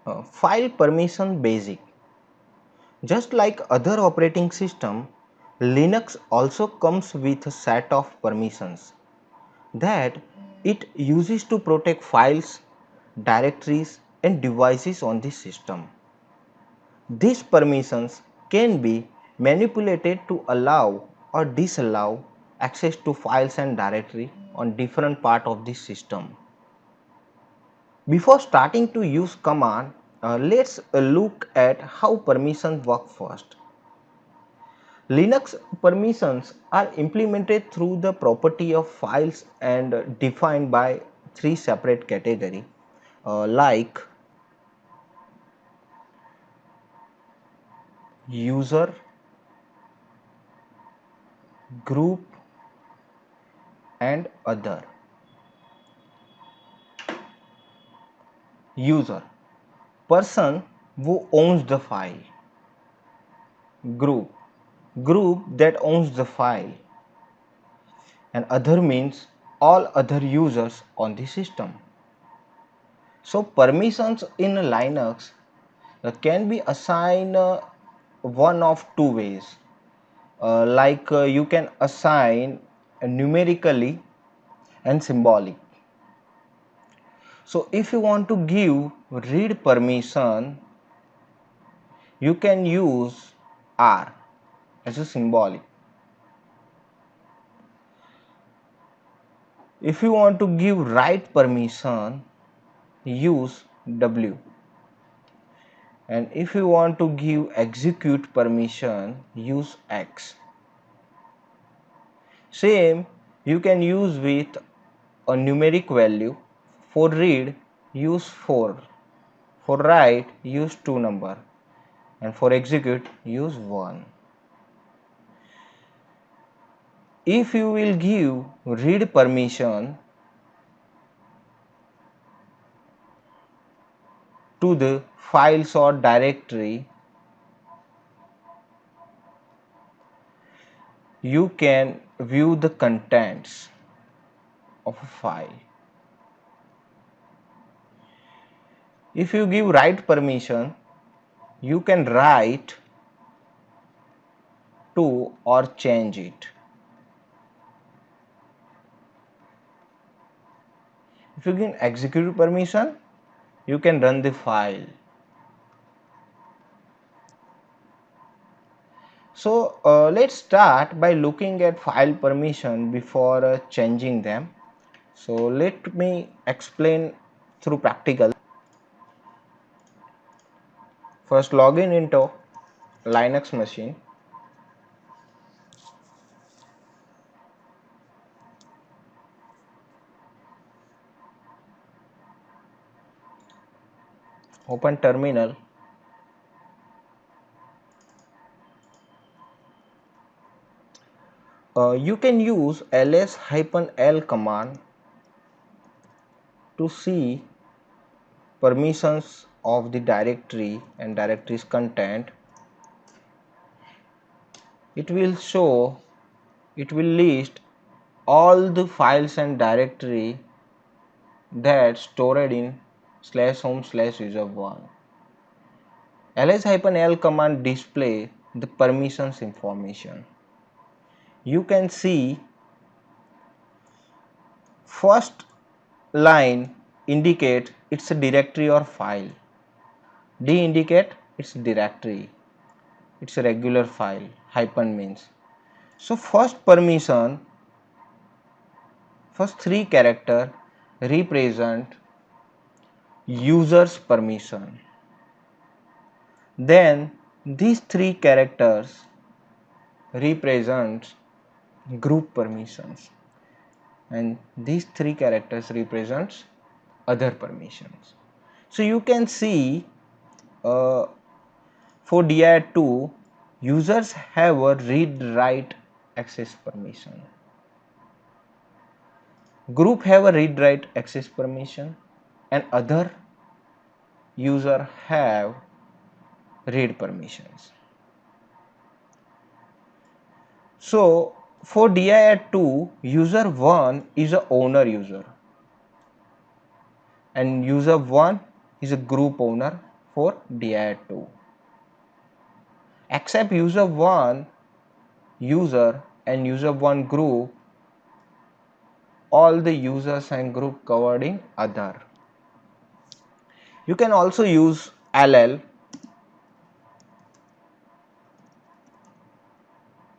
File permission basic. Just like other operating system, Linux also comes with a set of permissions that it uses to protect files, directories and devices on the system. These permissions can be manipulated to allow or disallow access to files and directory on different part of the system. Before starting to use command, let's look at how permissions work first. Linux permissions are implemented through the property of files and defined by three separate categories like user, group and other. User, person who owns the file. Group, group that owns the file. And other means all other users on the system. So permissions in Linux can be assigned one of two ways. You can assign numerically and symbolic. So if you want to give read permission, you can use R as a symbolic. If you want to give write permission, use W. And if you want to give execute permission, use X. Same you can use with a numeric value. For read, use 4. For write, use 2 number. And for execute, use 1. If you will give read permission to the files or directory, you can view the contents of a file. If you give write permission, you can write to or change it. If you give execute permission, you can run the file. So let's start by looking at file permission before changing them. So let me explain through practical. First, log in into Linux machine. Open terminal. You can use ls-l command to see permissions of the directory and directory's content. It will list all the files and directory that stored in /home/user1. ls-l command display the permissions information. You can see first line indicate it's a directory or file. D indicate it's directory. It's a regular file. Hyphen means. So first permission, first three character represent user's permission. Then these three characters represent group permissions, and these three characters represents other permissions. So you can see for dir2 users have a read write access permission, group have a read write access permission, and other user have read permissions. So for dir2 user 1 is a owner user and user 1 is a group owner for dir2. Except user1 user and user1 group, all the users and group covered in other. You can also use ll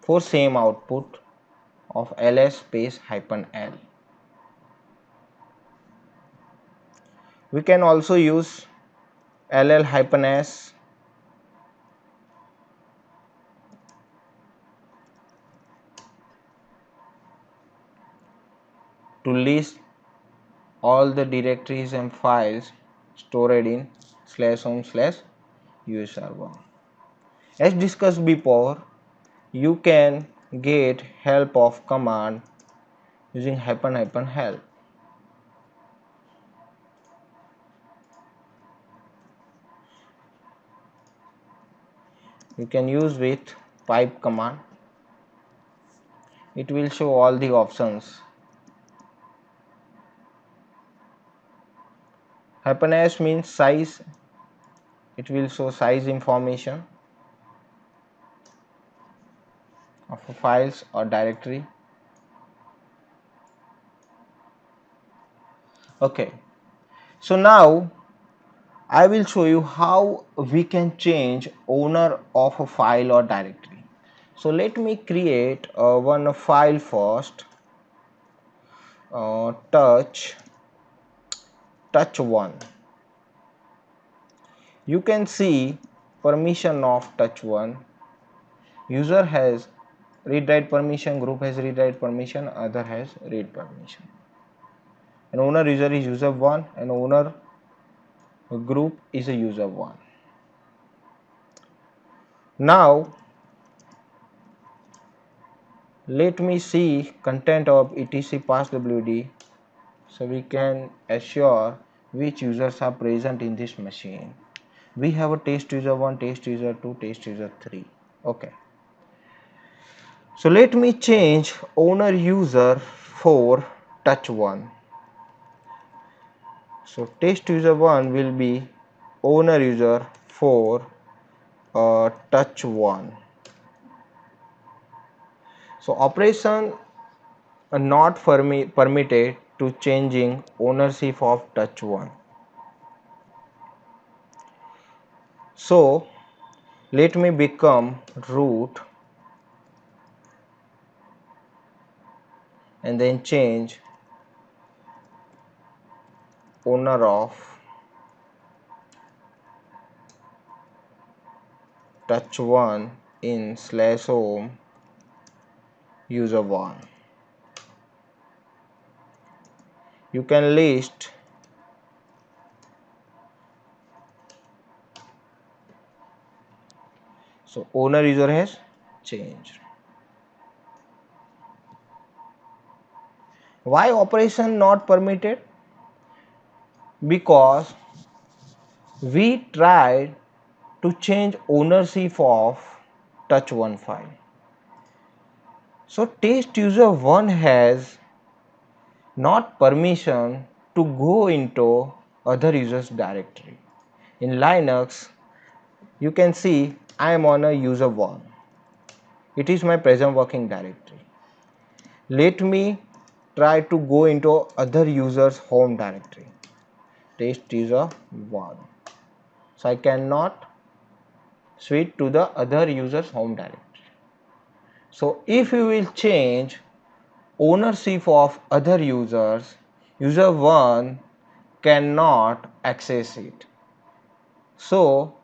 for same output of ls space -l. We can also use ll-s to list all the directories and files stored in /home/userver. As discussed before, you can get help of command using -help. You can use with pipe command. It will show all the options. -s means size. It will show size information of files or directory. Okay, so now I will show you how we can change owner of a file or directory. So let me create one file first, touch1. You can see permission of touch1. User has read write permission, group has read write permission, other has read permission. And owner user is user1 and owner group is a user1. Now let me see content of etc passwd, so we can assure which users are present in this machine. We have a test user1, test user2, test user3. Okay, so let me change owner user for touch1. So test user1 will be owner user for touch1. So operation not permitted to changing ownership of touch1. So let me become root and then change owner of touch1 in /home user1. You can list so owner user has changed. Why operation not permitted? Because we tried to change ownership of touch1 file. So test user 1 has not permission to go into other users directory. In Linux, you can see I am on a user 1. It is my present working directory. Let me try to go into other users home directory, test user 1. So I cannot switch to the other users home directory. So if you will change ownership of other users, user 1 cannot access it. So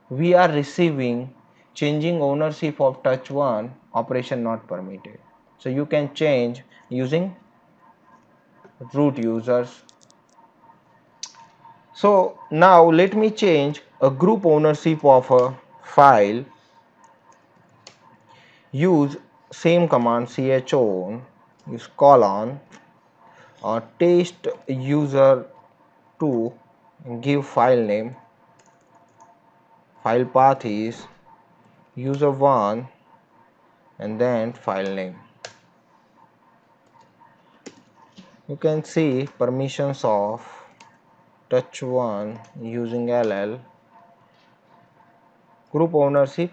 we are receiving changing ownership of touch1 operation not permitted. So you can change using root users. So now let me change a group ownership of a file. Use same command chown, use colon test user 2, give file name, file path is user 1 and then file name. You can see permissions of touch1 using ll group ownership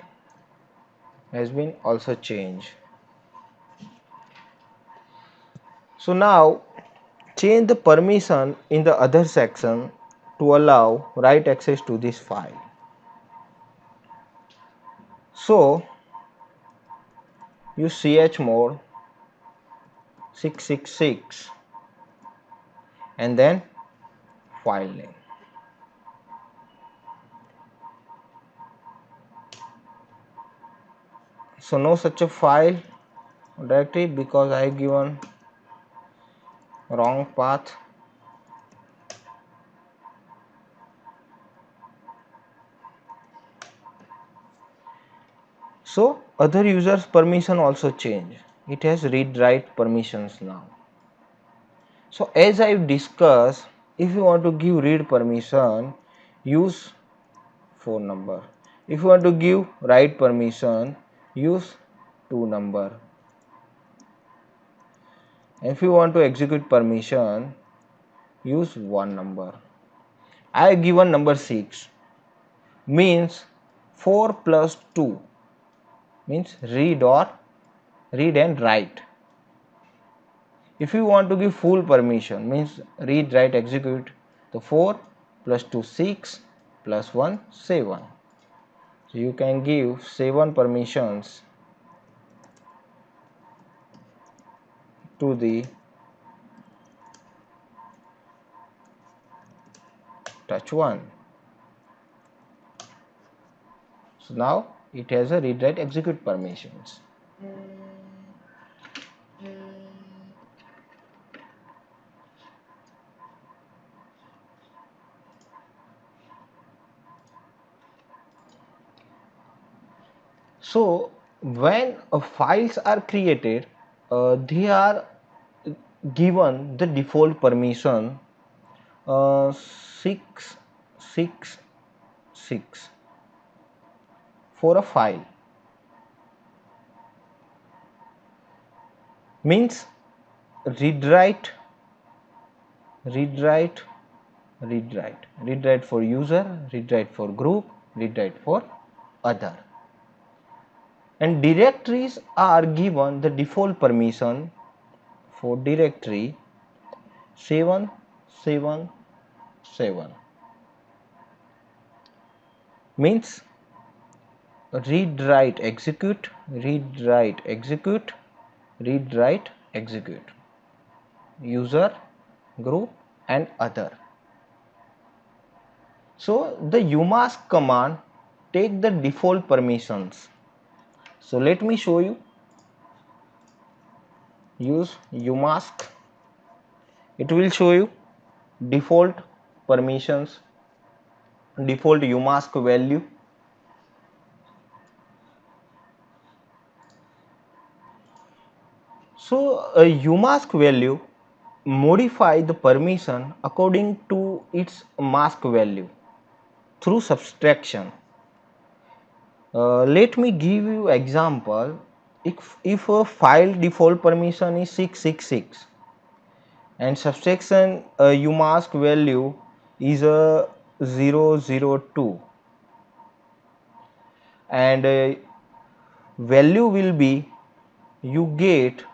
has been also changed. So now change the permission in the other section to allow write access to this file. So use chmod 666 and then file name. So no such a file directory because I have given wrong path. So other users permission also change. It has read write permissions now. So as I discussed, if you want to give read permission, use phone number. If you want to give write permission, use 2 number. If you want to execute permission, use 1 number. I have given number 6, means 4 plus 2 means read and write. If you want to give full permission, means read, write, execute, the 4 plus 2 6 plus 1 7. So you can give 7 permissions to the touch 1. So now it has a read, write, execute permissions. So when files are created, they are given the default permission 666 for a file, means read write, read write, read write, read write for user, read write for group, read write for other. And directories are given the default permission for directory 777, means read write execute, read write execute, read write execute, user, group and other. So the umask command take the default permissions. So let me show you. Use umask, it will show you default permissions, default umask value. So a umask value modify the permission according to its mask value through subtraction. Let me give you example. If a file default permission is 666 and subtraction umask value is a 002 and value will be you get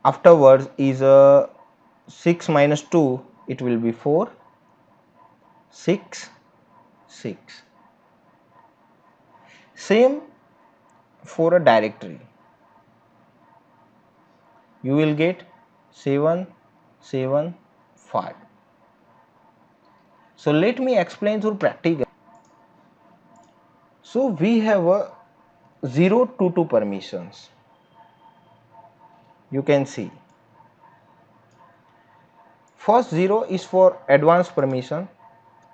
afterwards is a 6 minus 2, it will be 4 6 6. Same for a directory, you will get 775. So let me explain through practical. So we have a 0 to 2 permissions, you can see. First 0 is for advanced permission,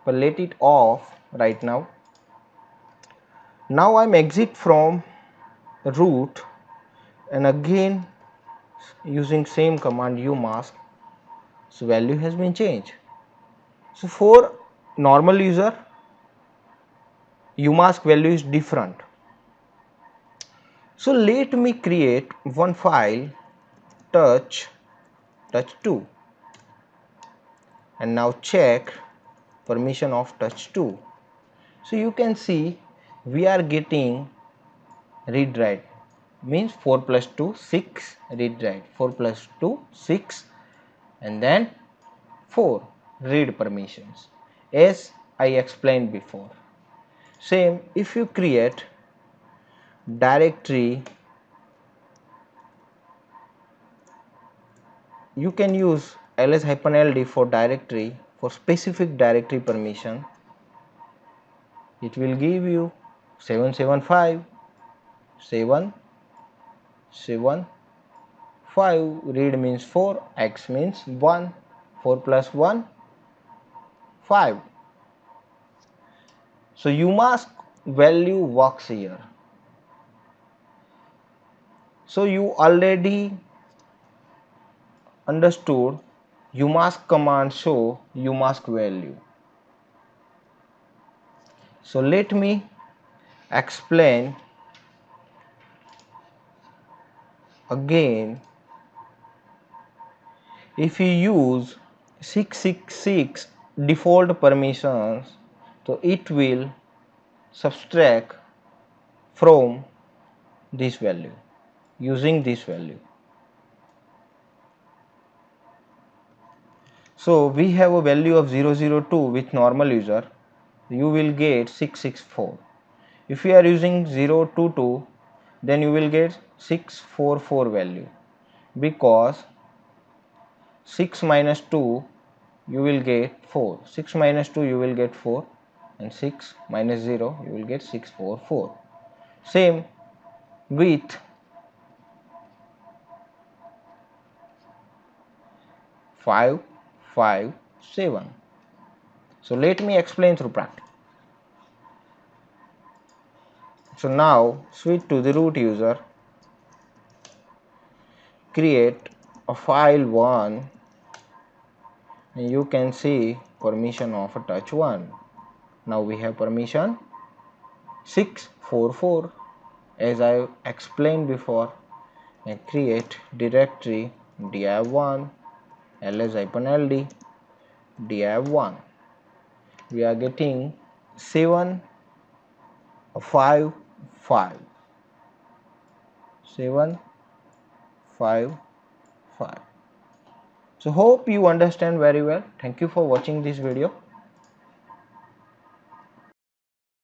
but let it off right now. Now I'm exit from root and again using same command umask, so value has been changed. So for normal user umask value is different. So let me create one file touch2 and now check permission of touch2. So you can see we are getting read write, means 4 plus 2 6, read write 4 plus 2 6, and then 4 read permissions, as I explained before. Same, if you create directory, you can use ls-ld for directory, for specific directory permission. It will give you 775 775, read means 4, x means 1, 4 plus 1 5. So umask value works here. So you already understood umask command show umask value. So let me explain again. If you use 666 default permissions, so it will subtract from this value using this value. So we have a value of 002 with normal user, you will get 664. If you are using 022, then you will get 644 value, because 6 minus 2 you will get 4, 6 minus 2 you will get 4, and 6 minus 0 you will get 644. Same with 557. So let me explain through practice. So now switch to the root user, create a file 1, and you can see permission of a touch 1. Now we have permission 644, as I explained before, and create directory div1 ls-ld div1. We are getting 755 755. So hope you understand very well. Thank you for watching this video.